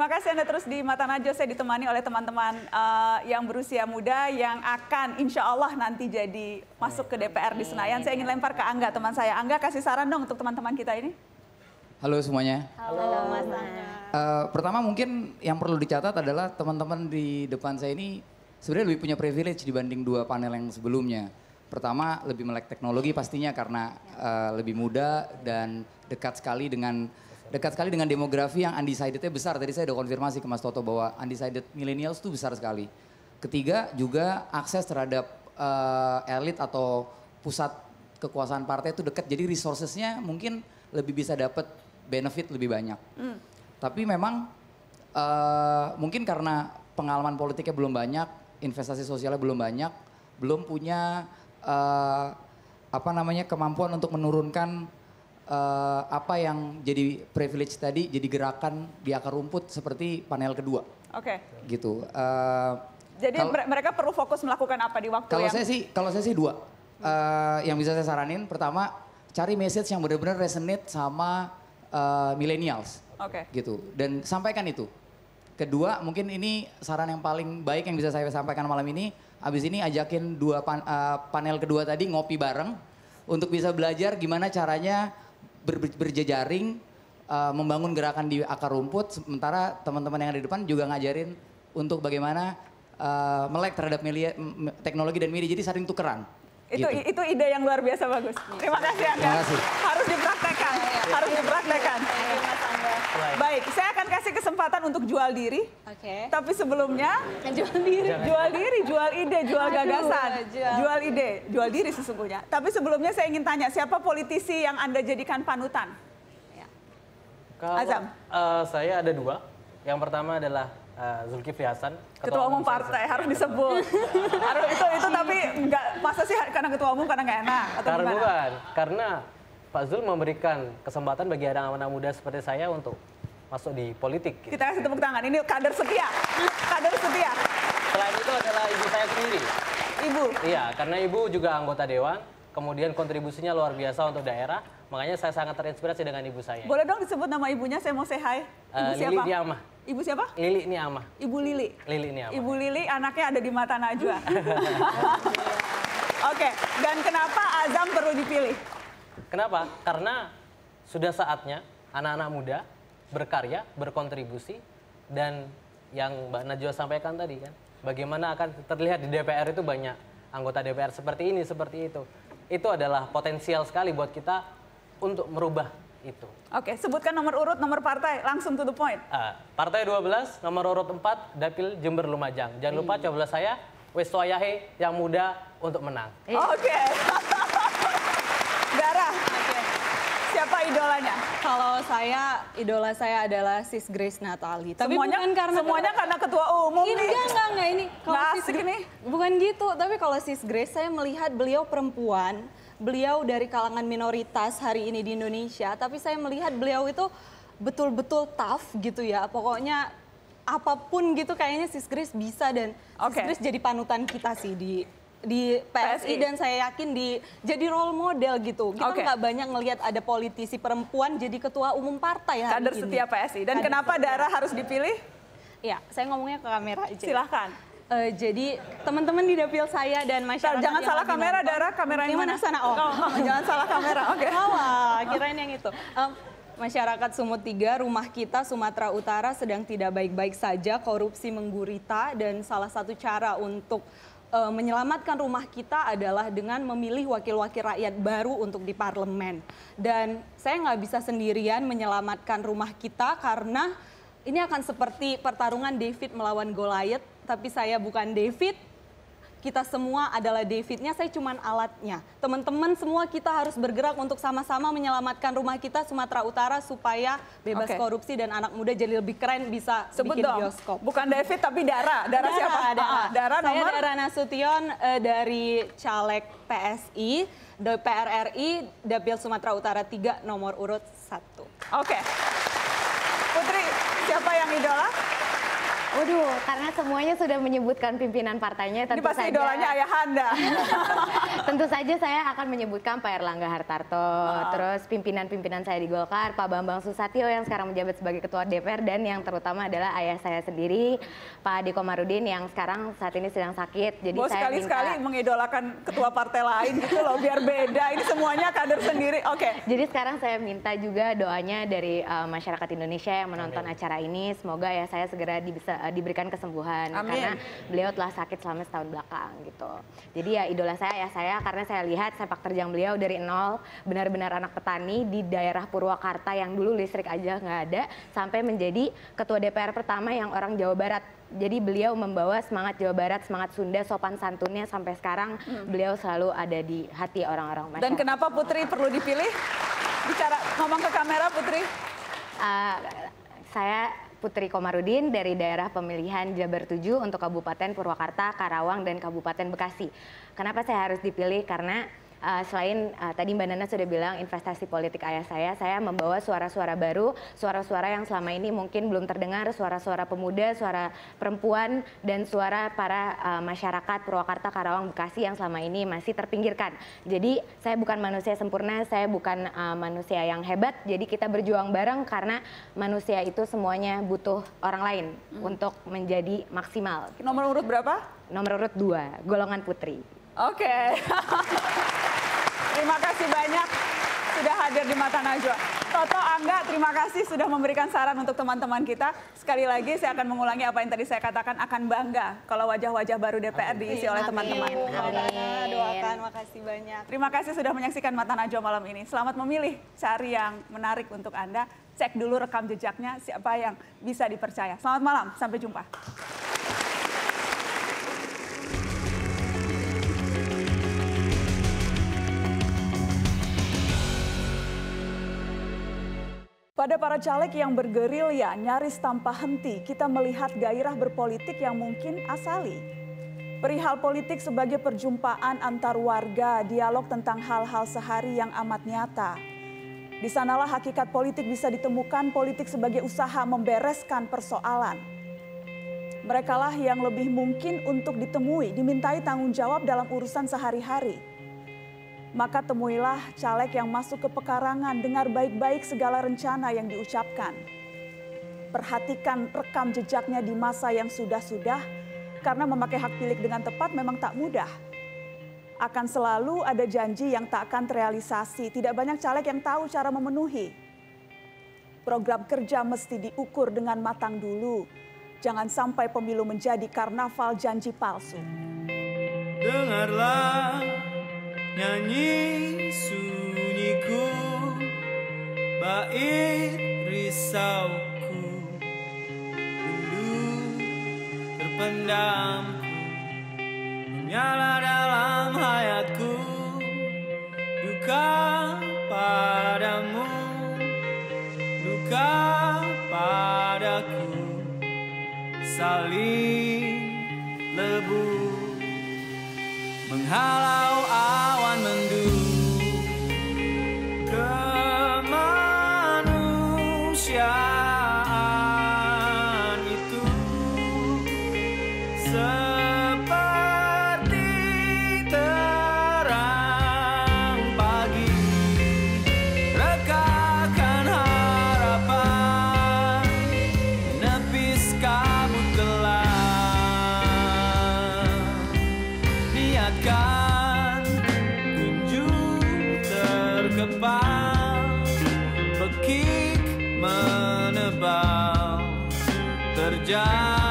Terima kasih Anda terus di Mata Najwa. Saya ditemani oleh teman-teman yang berusia muda yang akan insya Allah nanti jadi masuk ke DPR di Senayan. Saya ingin lempar ke Angga, teman saya. Angga, kasih saran dong untuk teman-teman kita ini. Halo semuanya. Halo Mas. Pertama mungkin yang perlu dicatat adalah teman-teman di depan saya ini sebenarnya lebih punya privilege dibanding dua panel yang sebelumnya. Pertama lebih melek teknologi pastinya karena lebih muda dan dekat sekali dengan demografi yang undecided-nya besar. Tadi saya udah konfirmasi ke Mas Toto bahwa undecided millennials itu besar sekali. Ketiga juga akses terhadap elit atau pusat kekuasaan partai itu dekat. Jadi resources-nya mungkin lebih bisa dapat benefit lebih banyak. Tapi memang mungkin karena pengalaman politiknya belum banyak, investasi sosialnya belum banyak, belum punya kemampuan untuk menurunkan apa yang jadi privilege tadi jadi gerakan di akar rumput seperti panel kedua. Oke. Gitu. Jadi mereka perlu fokus melakukan apa di waktu kalau yang... Kalau saya sih dua. Yang bisa saya saranin pertama cari message yang benar-benar resonate sama millennials. Oke. Gitu. Dan sampaikan itu. Kedua, mungkin ini saran yang paling baik yang bisa saya sampaikan malam ini. Habis ini ajakin panel kedua tadi ngopi bareng untuk bisa belajar gimana caranya berjejaring, membangun gerakan di akar rumput. Sementara teman-teman yang ada di depan juga ngajarin untuk bagaimana melek terhadap teknologi dan media. Jadi saling tukeran. Itu ide yang luar biasa bagus. Terima kasih Angga. Terima kasih. Harus dipraktekkan. Harus dipraktekkan. Baik, saya akan kasih kesempatan untuk jual diri. Oke. Tapi sebelumnya Jual diri. jual ide, jual gagasan, jual ide, jual diri sesungguhnya. Tapi sebelumnya saya ingin tanya, siapa politisi yang Anda jadikan panutan? Kalau Azam. Saya ada dua. Yang pertama adalah Zulkifli Hasan, Ketua Umum Partai harus disebut. itu tapi enggak, masa sih karena Ketua Umum karena nggak enak atau Karena gimana? bukan, karena Pak Zul memberikan kesempatan bagi anak-anak muda seperti saya untuk masuk di politik. Gitu. Kita kasih tepuk tangan. Ini kader setia. Kader setia. Selain itu adalah ibu saya sendiri. Ibu. Iya, karena ibu juga anggota dewan, kemudian kontribusinya luar biasa untuk daerah. Makanya saya sangat terinspirasi dengan ibu saya. Boleh dong disebut nama ibunya, saya mau say hi. Ibu siapa? Lili Niamah. Ibu siapa? Lili Niamah. Ibu Lili. Lili Niamah. Ibu Lili anaknya ada di Mata Najwa. Oke, dan kenapa Azam perlu dipilih? Kenapa? Karena sudah saatnya anak-anak muda berkarya, berkontribusi, dan yang Mbak Najwa sampaikan tadi kan, bagaimana akan terlihat di DPR itu banyak anggota DPR seperti ini, seperti itu. Itu adalah potensial sekali buat kita untuk merubah itu. Oke, sebutkan nomor urut, nomor partai, langsung to the point. Partai 12, nomor urut 4, Dapil Jember Lumajang. Jangan lupa coblos saya, wes wayahe yang muda untuk menang. Oke. Dara, siapa idolanya? Kalau idola saya adalah Sis Grace Natali. Tapi semuanya karena Ketua Umum nih. Enggak ini. Nggak asik ini. Bukan gitu, tapi kalau Sis Grace saya melihat beliau perempuan, beliau dari kalangan minoritas hari ini di Indonesia, tapi saya melihat beliau itu betul-betul tough gitu ya. Pokoknya apapun gitu kayaknya Sis Grace bisa dan Sis Grace jadi panutan kita sih di PSI dan saya yakin jadi role model gitu. Kita nggak banyak ngelihat ada politisi perempuan jadi ketua umum partai hari Kader ini. setia PSI. Dan kenapa Dara harus dipilih? Ya, saya ngomongnya ke kamera aja. Silahkan. Jadi teman-teman di dapil saya dan masyarakat jangan salah kamera, Dara. Kamera yang mana sana? Oh, jangan salah kamera. Oke. Kirain yang itu. Masyarakat Sumut 3, rumah kita Sumatera Utara sedang tidak baik-baik saja, korupsi menggurita dan salah satu cara untuk menyelamatkan rumah kita adalah dengan memilih wakil-wakil rakyat baru untuk di parlemen. Dan saya nggak bisa sendirian menyelamatkan rumah kita karena ini akan seperti pertarungan David melawan Goliath, tapi saya bukan David. Kita semua adalah Davidnya, saya cuman alatnya. Teman-teman semua kita harus bergerak untuk sama-sama menyelamatkan rumah kita Sumatera Utara supaya bebas korupsi dan anak muda jadi lebih keren bisa bikin bioskop. Bukan David tapi Dara. Dara siapa? Dara saya Dara Nasution dari caleg PSI, DPR RI, Dapil Sumatera Utara 3, nomor urut 1. Oke. Putri, siapa yang idola? Waduh, karena semuanya sudah menyebutkan pimpinan partainya, Ini pasti idolanya Ayahanda. Tentu saja saya akan menyebutkan Pak Erlangga Hartarto, terus pimpinan-pimpinan saya di Golkar, Pak Bambang Susatyo yang sekarang menjabat sebagai Ketua DPR, dan yang terutama adalah ayah saya sendiri, Pak Ade Komarudin yang sekarang saat ini sedang sakit. Jadi saya sekali-sekali mengidolakan ketua partai lain gitu loh, biar beda. Ini semuanya kader sendiri. Oke. Jadi sekarang saya minta juga doanya dari masyarakat Indonesia yang menonton acara ini. Semoga ya saya segera diberikan kesembuhan. Amin. Karena beliau telah sakit selama setahun belakang gitu. Jadi ya idola saya ya saya, karena saya lihat sepak terjang beliau dari nol, benar-benar anak petani di daerah Purwakarta yang dulu listrik aja nggak ada, sampai menjadi ketua DPR pertama yang orang Jawa Barat. Jadi beliau membawa semangat Jawa Barat, semangat Sunda, sopan santunnya sampai sekarang beliau selalu ada di hati orang-orang masyarakat. Dan kenapa Putri perlu dipilih? Bicara, ngomong ke kamera Putri. Saya Putri Komarudin dari daerah pemilihan Jabar 7 untuk Kabupaten Purwakarta, Karawang, dan Kabupaten Bekasi. Kenapa saya harus dipilih? Karena selain tadi Mbak Nana sudah bilang investasi politik ayah saya membawa suara-suara baru, suara-suara yang selama ini mungkin belum terdengar, suara-suara pemuda, suara perempuan, dan suara para masyarakat Purwakarta, Karawang, Bekasi yang selama ini masih terpinggirkan. Jadi saya bukan manusia sempurna, saya bukan manusia yang hebat, jadi kita berjuang bareng karena manusia itu semuanya butuh orang lain untuk menjadi maksimal. Nomor urut berapa? Nomor urut 2, golongan putri. Oke. Terima kasih banyak sudah hadir di Mata Najwa. Toto, Angga, terima kasih sudah memberikan saran untuk teman-teman kita. Sekali lagi saya akan mengulangi apa yang tadi saya katakan, akan bangga kalau wajah-wajah baru DPR diisi oleh teman-teman. Doakan, makasih banyak. Terima kasih sudah menyaksikan Mata Najwa malam ini. Selamat memilih, cari yang menarik untuk Anda. Cek dulu rekam jejaknya, siapa yang bisa dipercaya. Selamat malam, sampai jumpa. Pada para caleg yang bergerilya nyaris tanpa henti, kita melihat gairah berpolitik yang mungkin asali. Perihal politik sebagai perjumpaan antar warga, dialog tentang hal-hal sehari yang amat nyata. Di sanalah hakikat politik bisa ditemukan, politik sebagai usaha membereskan persoalan. Merekalah yang lebih mungkin untuk ditemui, dimintai tanggung jawab dalam urusan sehari-hari. Maka temuilah caleg yang masuk ke pekarangan, dengar baik-baik segala rencana yang diucapkan. Perhatikan rekam jejaknya di masa yang sudah-sudah, karena memakai hak pilih dengan tepat memang tak mudah. Akan selalu ada janji yang tak akan terrealisasi, tidak banyak caleg yang tahu cara memenuhi. Program kerja mesti diukur dengan matang dulu, jangan sampai pemilu menjadi karnaval janji palsu. Dengarlah nyanyi sunyiku, bait risauku, rindu terpendamku, menyala dalam hayatku, duka padamu, duka padaku, saling lebu menghalau awan mendung. Kemanusiaan itu seperti terang pagi, rekakan harapan, menepis kabut gelap. Niatkan kunjung terkepal, bekik menebal terjadi.